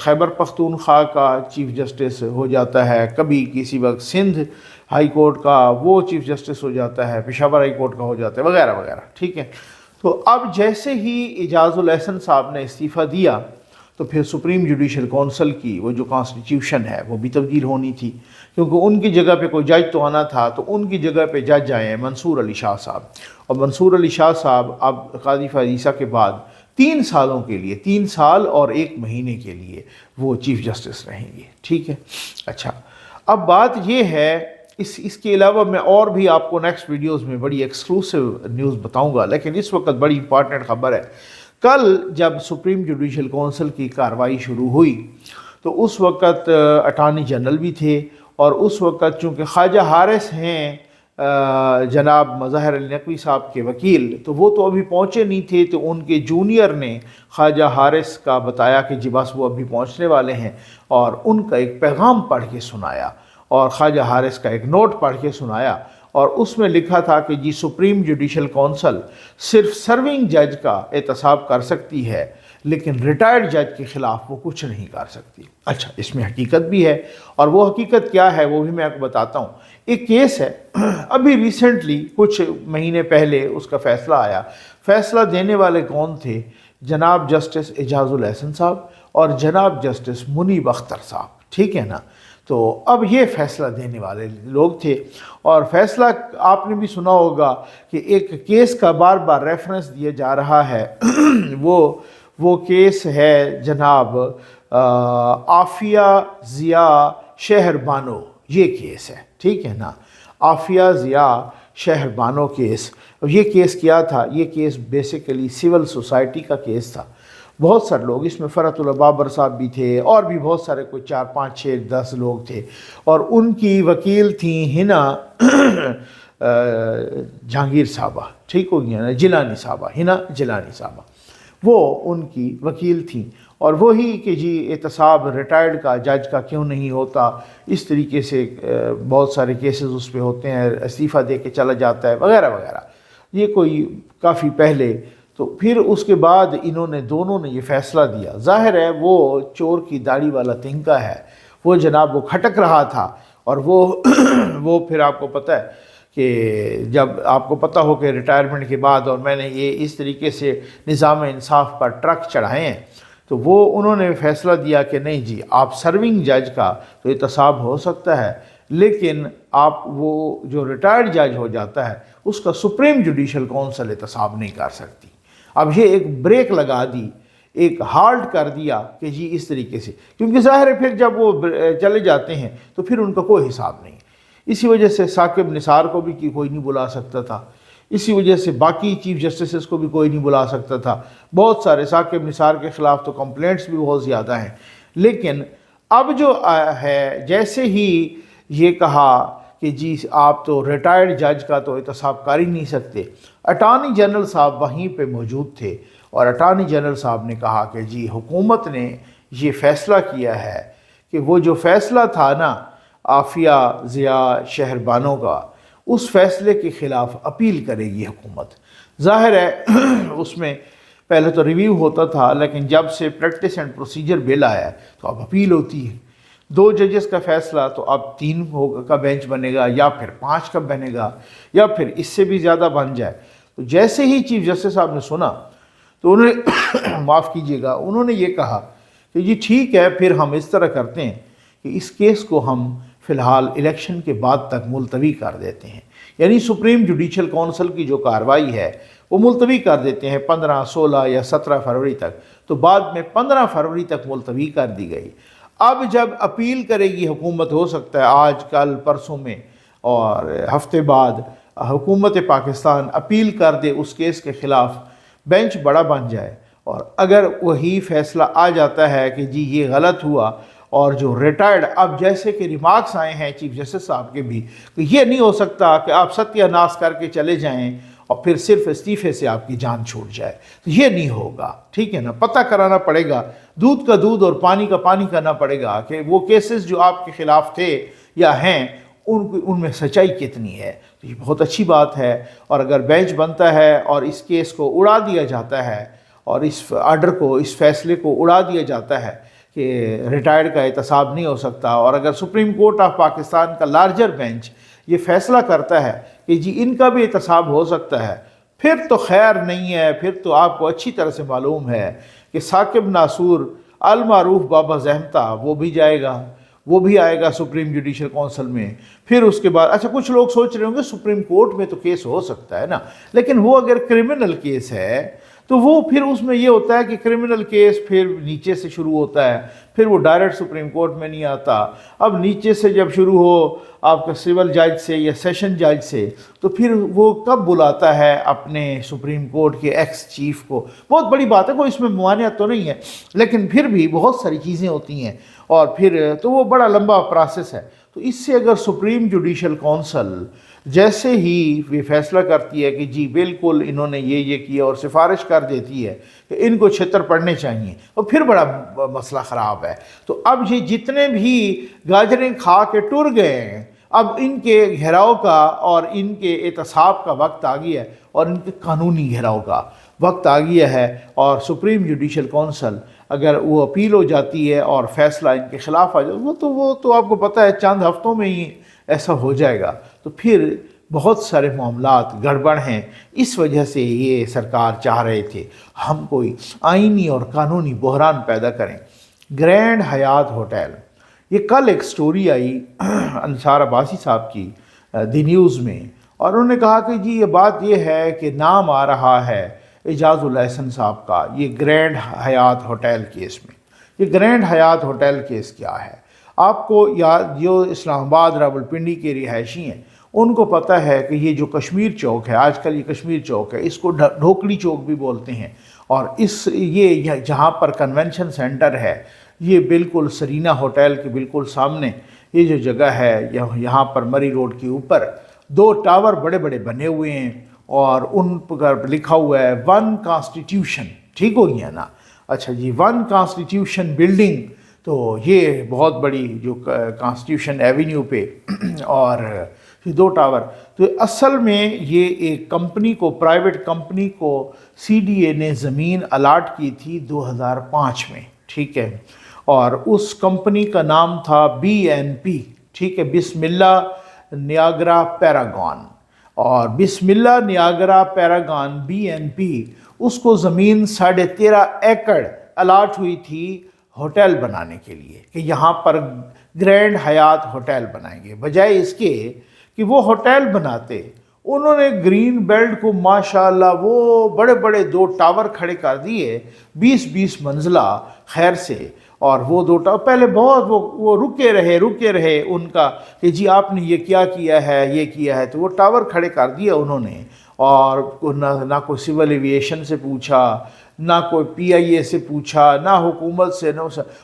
خیبر پختونخوا کا chief justice ہو جاتا ہے، کبھی کسی وقت سندھ ہائی کورٹ کا وہ چیف جسٹس ہو جاتا ہے، پشاور ہائی کورٹ کا ہو جاتا ہے، وغیرہ وغیرہ، ٹھیک ہے۔ تو اب جیسے ہی اعجاز الاحسن صاحب نے استعفیٰ دیا تو پھر سپریم جوڈیشل کونسل کی وہ جو کانسٹیٹیوشن ہے وہ بھی تبدیل ہونی تھی، کیونکہ ان کی جگہ پہ کوئی جج تو آنا تھا، تو ان کی جگہ پہ جج آئے ہیں منصور علی شاہ صاحب، اور منصور علی شاہ صاحب اب قاضی فائز عیسیٰ کے بعد 3 سالوں کے لیے، 3 سال اور 1 مہینے کے لیے وہ چیف جسٹس رہیں گے، ٹھیک ہے۔ اچھا، اب بات یہ ہے، اس کے علاوہ میں اور بھی آپ کو نیکسٹ ویڈیوز میں بڑی ایکسکلوسیو نیوز بتاؤں گا، لیکن اس وقت بڑی امپارٹنٹ خبر ہے۔ کل جب سپریم جوڈیشل کونسل کی کارروائی شروع ہوئی تو اس وقت اٹارنی جنرل بھی تھے، اور اس وقت چونکہ خواجہ حارث ہیں جناب مظاہر علی نقوی صاحب کے وکیل، تو وہ تو ابھی پہنچے نہیں تھے، تو ان کے جونیئر نے خواجہ حارث کا بتایا کہ جی بس وہ ابھی پہنچنے والے ہیں، اور ان کا ایک پیغام پڑھ کے سنایا، اور خواجہ حارث کا ایک نوٹ پڑھ کے سنایا، اور اس میں لکھا تھا کہ جی سپریم جوڈیشل کونسل صرف سرونگ جج کا احتساب کر سکتی ہے، لیکن ریٹائرڈ جج کے خلاف وہ کچھ نہیں کر سکتی۔ اچھا، اس میں حقیقت بھی ہے، اور وہ حقیقت کیا ہے وہ بھی میں آپ کو بتاتا ہوں۔ ایک کیس ہے، ابھی ریسنٹلی کچھ مہینے پہلے اس کا فیصلہ آیا۔ فیصلہ دینے والے کون تھے؟ جناب جسٹس اعجاز الاحسن صاحب اور جناب جسٹس منیب اختر صاحب، ٹھیک ہے نا۔ تو اب یہ فیصلہ دینے والے لوگ تھے، اور فیصلہ آپ نے بھی سنا ہوگا کہ ایک کیس کا بار بار ریفرنس دیا جا رہا ہے، وہ کیس ہے جناب عافیہ ضیاء شہر بانو، یہ کیس ہے، ٹھیک ہے نا، عافیہ ضیاء شہر بانو کیس۔ یہ کیس کیا تھا؟ یہ کیس بیسیکلی سول سوسائٹی کا کیس تھا۔ بہت سارے لوگ اس میں، فرحت اللہ بابر صاحب بھی تھے، اور بھی بہت سارے، کوئی 4 5 6 10 لوگ تھے، اور ان کی وکیل تھیں ہنا جہانگیر صاحبہ، ٹھیک ہو گیا نا، جیلانی صاحبہ، ہنا جیلانی صاحبہ، وہ ان کی وکیل تھیں، اور وہی کہ جی احتساب ریٹائرڈ کا جج کا کیوں نہیں ہوتا، اس طریقے سے بہت سارے کیسز اس پہ ہوتے ہیں، استعفیٰ دے کے چلا جاتا ہے، وغیرہ وغیرہ، یہ کوئی کافی پہلے۔ تو پھر اس کے بعد دونوں نے یہ فیصلہ دیا۔ ظاہر ہے وہ چور کی داڑھی والا تنکا ہے، وہ جناب وہ کھٹک رہا تھا، اور وہ پھر آپ کو پتہ ہے کہ جب آپ کو پتہ ہو کہ ریٹائرمنٹ کے بعد، اور میں نے یہ اس طریقے سے نظام انصاف پر ٹرک چڑھائے ہیں، تو انہوں نے فیصلہ دیا کہ نہیں جی، آپ سرونگ جج کا تو احتساب ہو سکتا ہے، لیکن آپ وہ جو ریٹائرڈ جج ہو جاتا ہے اس کا سپریم جوڈیشل کونسل احتساب نہیں کر سکتی۔ اب یہ ایک بریک لگا دی، ایک ہالٹ کر دیا کہ جی اس طریقے سے، کیونکہ ظاہر ہے پھر جب وہ چلے جاتے ہیں تو پھر ان کا کوئی حساب نہیں۔ اسی وجہ سے ثاقب نثار کو بھی کوئی نہیں بلا سکتا تھا، اسی وجہ سے باقی چیف جسٹسز کو بھی کوئی نہیں بلا سکتا تھا، بہت سارے ثاقب نثار کے خلاف تو کمپلینٹس بھی بہت زیادہ ہیں۔ لیکن اب جو ہے، جیسے ہی یہ کہا کہ جی آپ تو ریٹائرڈ جج کا تو احتساب کر ہی نہیں سکتے، اٹارنی جنرل صاحب وہیں پہ موجود تھے، اور اٹارنی جنرل صاحب نے کہا کہ جی حکومت نے یہ فیصلہ کیا ہے کہ وہ جو فیصلہ تھا نا عافیہ ضیاء شہر بانو کا، اس فیصلے کے خلاف اپیل کرے گی حکومت۔ ظاہر ہے اس میں پہلے تو ریویو ہوتا تھا، لیکن جب سے پریکٹس اینڈ پروسیجر بل آیا تو اب اپیل ہوتی ہے۔ 2 ججز کا فیصلہ تو اب 3 کا بینچ بنے گا، یا پھر 5 کا بنے گا، یا پھر اس سے بھی زیادہ بن جائے۔ تو جیسے ہی چیف جسٹس صاحب نے سنا تو انہوں نے معاف کیجیے گا، انہوں نے یہ کہا کہ جی ٹھیک ہے، پھر ہم اس طرح کرتے ہیں کہ اس کیس کو ہم فی الحال الیکشن کے بعد تک ملتوی کر دیتے ہیں، یعنی سپریم جوڈیشل کونسل کی جو کارروائی ہے وہ ملتوی کر دیتے ہیں 15 16 یا 17 فروری تک۔ تو بعد میں 15 فروری تک ملتوی کر دی گئی۔ اب جب اپیل کرے گی حکومت، ہو سکتا ہے آج کل پرسوں میں اور ہفتے بعد حکومت پاکستان اپیل کر دے اس کیس کے خلاف، بینچ بڑا بن جائے، اور اگر وہی فیصلہ آ جاتا ہے کہ جی یہ غلط ہوا، اور جو ریٹائرڈ، اب جیسے کہ ریمارکس آئے ہیں چیف جسٹس صاحب کے بھی کہ یہ نہیں ہو سکتا کہ آپ ستیہ ناش کر کے چلے جائیں اور پھر صرف استعفے سے آپ کی جان چھوٹ جائے، تو یہ نہیں ہوگا، ٹھیک ہے نا، پتہ کرانا پڑے گا، دودھ کا دودھ اور پانی کا پانی کرنا پڑے گا کہ وہ کیسز جو آپ کے خلاف تھے یا ہیں ان میں سچائی کتنی ہے۔ تو یہ بہت اچھی بات ہے، اور اگر بینچ بنتا ہے اور اس کیس کو اڑا دیا جاتا ہے، اور اس آرڈر کو، اس فیصلے کو اڑا دیا جاتا ہے کہ ریٹائرڈ کا احتساب نہیں ہو سکتا، اور اگر سپریم کورٹ آف پاکستان کا لارجر بینچ یہ فیصلہ کرتا ہے کہ جی ان کا بھی احتساب ہو سکتا ہے، پھر تو خیر نہیں ہے، پھر تو آپ کو اچھی طرح سے معلوم ہے کہ ثاقب ناصور المعروف بابا زحمتہ وہ بھی جائے گا، وہ بھی آئے گا سپریم جوڈیشل کونسل میں۔ پھر اس کے بعد اچھا کچھ لوگ سوچ رہے ہوں گے سپریم کورٹ میں تو کیس ہو سکتا ہے نا، لیکن وہ اگر کرمنل کیس ہے تو وہ پھر اس میں یہ ہوتا ہے کہ کرمنل کیس پھر نیچے سے شروع ہوتا ہے، پھر وہ ڈائریکٹ سپریم کورٹ میں نہیں آتا۔ اب نیچے سے جب شروع ہو آپ کا سول جج سے یا سیشن جج سے، تو پھر وہ کب بلاتا ہے اپنے سپریم کورٹ کے ایکس چیف کو؟ بہت بڑی بات ہے، کوئی اس میں ممانعت تو نہیں ہے، لیکن پھر بھی بہت ساری چیزیں ہوتی ہیں، اور پھر تو وہ بڑا لمبا پروسیس ہے۔ تو اس سے اگر سپریم جوڈیشل کونسل جیسے ہی یہ فیصلہ کرتی ہے کہ جی بالکل انہوں نے یہ کیا، اور سفارش کر دیتی ہے کہ ان کو چھتر پڑنے چاہیے، اور پھر بڑا مسئلہ خراب ہے۔ تو اب یہ جتنے بھی گاجریں کھا کے ٹر گئے ہیں، اب ان کے گھیراؤ کا اور ان کے احتساب کا وقت آ گیا ہے، اور ان کے قانونی گھیراؤ کا وقت آ گیا ہے۔ اور سپریم جوڈیشل کونسل اگر وہ اپیل ہو جاتی ہے اور فیصلہ ان کے خلاف آ جائے، وہ تو آپ کو پتہ ہے چند ہفتوں میں ہی ایسا ہو جائے گا، تو پھر بہت سارے معاملات گڑبڑ ہیں۔ اس وجہ سے یہ سرکار چاہ رہے تھے ہم کوئی آئینی اور قانونی بحران پیدا کریں۔ گرینڈ حیات ہوٹل، یہ کل ایک سٹوری آئی انصار عباسی صاحب کی دی نیوز میں، اور انہوں نے کہا کہ جی یہ بات یہ ہے کہ نام آ رہا ہے اعجاز الاحسن صاحب کا یہ گرینڈ حیات ہوٹل کیس میں۔ یہ گرینڈ حیات ہوٹل کیس کیا ہے؟ آپ کو یاد جو اسلام آباد راولپنڈی کے رہائشی ہیں ان کو پتہ ہے کہ یہ جو کشمیر چوک ہے، آج کل یہ کشمیر چوک ہے، اس کو ڈھوکڑی چوک بھی بولتے ہیں، اور یہ جہاں پر کنونشن سینٹر ہے یہ بالکل سرینا ہوٹل کے بالکل سامنے یہ جو جگہ ہے، یہاں پر مری روڈ کے اوپر 2 ٹاور بڑے بڑے بنے ہوئے ہیں، اور ان پر لکھا ہوا ہے 1 کانسٹیٹیوشن۔ ٹھیک ہو گیا نا؟ اچھا جی، 1 کانسٹیٹیوشن بلڈنگ، تو یہ بہت بڑی جو کانسٹیٹیوشن ایونیو پہ اور 2 ٹاور، تو اصل میں یہ ایک کمپنی کو، پرائیویٹ کمپنی کو سی ڈی اے نے زمین الاٹ کی تھی 2005 میں، ٹھیک ہے، اور اس کمپنی کا نام تھا BNP، ٹھیک ہے، بسم اللہ نیاگرا پیراگون، اور بسم اللہ نیاگرا پیراگون BNP، اس کو زمین 13.5 ایکڑ الاٹ ہوئی تھی ہوٹل بنانے کے لیے کہ یہاں پر گرینڈ حیات ہوٹل بنائیں گے۔ بجائے اس کے کہ وہ ہوٹل بناتے، انہوں نے گرین بیلٹ کو ماشاءاللہ وہ بڑے بڑے 2 ٹاور کھڑے کر دیے 20 منزلہ خیر سے، اور وہ 2 ٹاور پہلے بہت وہ رکے رہے ان کا کہ جی آپ نے یہ کیا ہے، یہ کیا ہے، تو وہ ٹاور کھڑے کر دیا انہوں نے، اور نہ کوئی سول ایویشن سے پوچھا، نہ کوئی PIA سے پوچھا، نہ حکومت سے،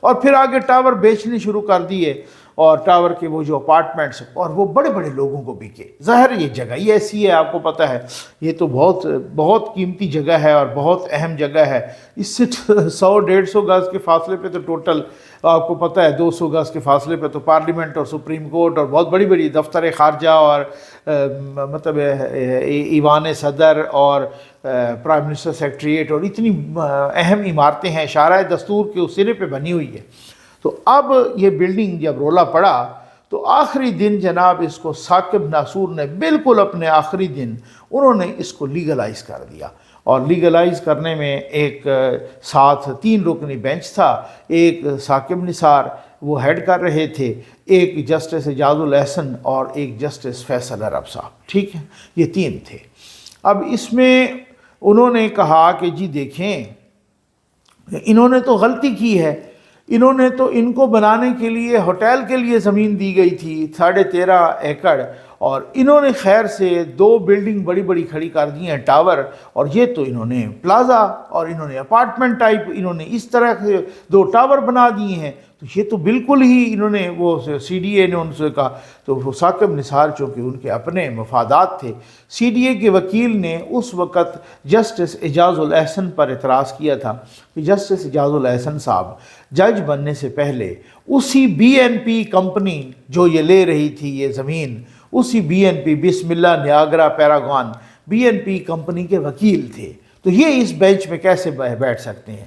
اور پھر آگے ٹاور بیچنے شروع کر دیے، اور ٹاور کے وہ جو اپارٹمنٹس، اور وہ بڑے بڑے لوگوں کو بکے۔ ظاہر یہ جگہ ہی ایسی ہے، آپ کو پتہ ہے یہ تو بہت بہت قیمتی جگہ ہے اور بہت اہم جگہ ہے۔ اس سے 100-150 گز کے فاصلے پہ تو ٹوٹل آپ کو پتہ ہے 200 گز کے فاصلے پہ تو پارلیمنٹ اور سپریم کورٹ اور بہت بڑی بڑی دفتر خارجہ اور مطلب ایوان صدر اور پرائم منسٹر سیکریٹریٹ اور اتنی اہم عمارتیں ہیں، شاہراہ دستور کے اس سرے پہ بنی ہوئی ہے۔ تو اب یہ بلڈنگ جب رولا پڑا تو آخری دن جناب اس کو ثاقب ناصور نے بالکل اپنے آخری دن انہوں نے اس کو لیگلائز کر دیا، اور لیگلائز کرنے میں ایک ساتھ 3 رکنی بینچ تھا، ایک ثاقب نثار وہ ہیڈ کر رہے تھے، ایک جسٹس اعجاز الاحسن اور ایک جسٹس فیصل عرب صاحب، ٹھیک ہے، یہ 3 تھے۔ اب اس میں انہوں نے کہا کہ جی دیکھیں انہوں نے تو غلطی کی ہے، انہوں نے تو ان کو بنانے کے لیے ہوٹل کے لیے زمین دی گئی تھی 13.5 ایکڑ، اور انہوں نے خیر سے 2 بلڈنگ بڑی بڑی کھڑی کر دی ہیں ٹاور، اور یہ تو انہوں نے پلازا اور انہوں نے اپارٹمنٹ ٹائپ انہوں نے اس طرح سے 2 ٹاور بنا دیے ہیں، تو یہ تو بالکل ہی انہوں نے وہ CDA نے ان سے کہا، تو وہ ثاقب نثار چونکہ ان کے اپنے مفادات تھے، CDA کے وکیل نے اس وقت جسٹس اعجاز الاحسن پر اعتراض کیا تھا کہ جسٹس اعجاز الاحسن صاحب جج بننے سے پہلے اسی BNP کمپنی جو یہ لے رہی تھی یہ زمین، اسی BNP بسم اللہ نیاگرا پیراگون BNP کمپنی کے وکیل تھے، تو یہ اس بینچ میں کیسے بیٹھ سکتے ہیں؟